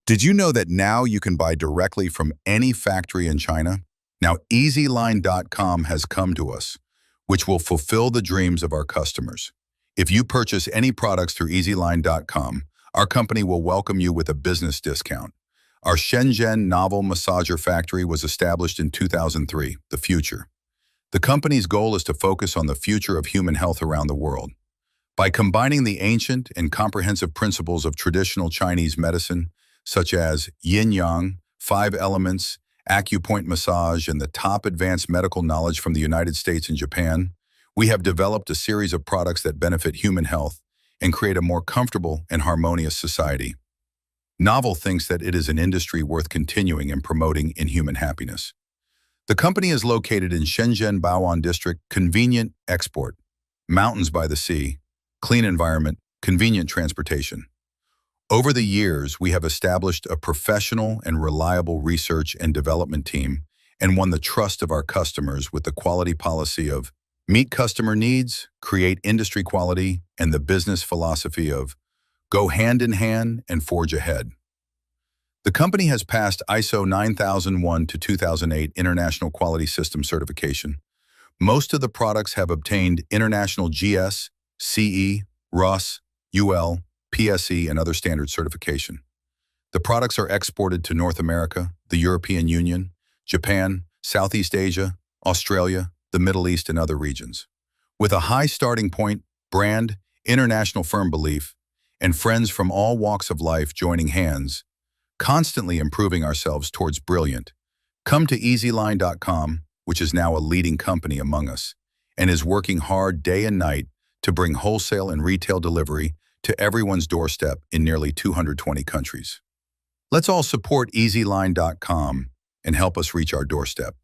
Did you know that now you can buy directly from any factory in China? Now, EasyLine.com has come to us, which will fulfill the dreams of our customers. If you purchase any products through EasyLine.com, our company will welcome you with a business discount. Our Shenzhen Novel Massager Factory was established in 2003, the future. The company's goal is to focus on the future of human health around the world. By combining the ancient and comprehensive principles of traditional Chinese medicine, such as yin-yang, 5 elements, acupoint massage, and the top advanced medical knowledge from the United States and Japan, we have developed a series of products that benefit human health and create a more comfortable and harmonious society. Novel thinks that it is an industry worth continuing and promoting in human happiness. The company is located in Shenzhen Bao'an District, convenient export, mountains by the sea, clean environment, convenient transportation. Over the years, we have established a professional and reliable research and development team and won the trust of our customers with the quality policy of meet customer needs, create industry quality, and the business philosophy of go hand in hand and forge ahead. The company has passed ISO 9001 to 2008 International Quality System certification. Most of the products have obtained international GS, CE, RoS, UL, PSE, and other standard certification. The products are exported to North America, the European Union, Japan, Southeast Asia, Australia, the Middle East, and other regions. With a high starting point, brand, international firm belief, and friends from all walks of life joining hands, constantly improving ourselves towards brilliant. Come to EasyLine.com, which is now a leading company among us, and is working hard day and night to bring wholesale and retail delivery to everyone's doorstep in nearly 220 countries. Let's all support EasyLine.com and help us reach our doorstep.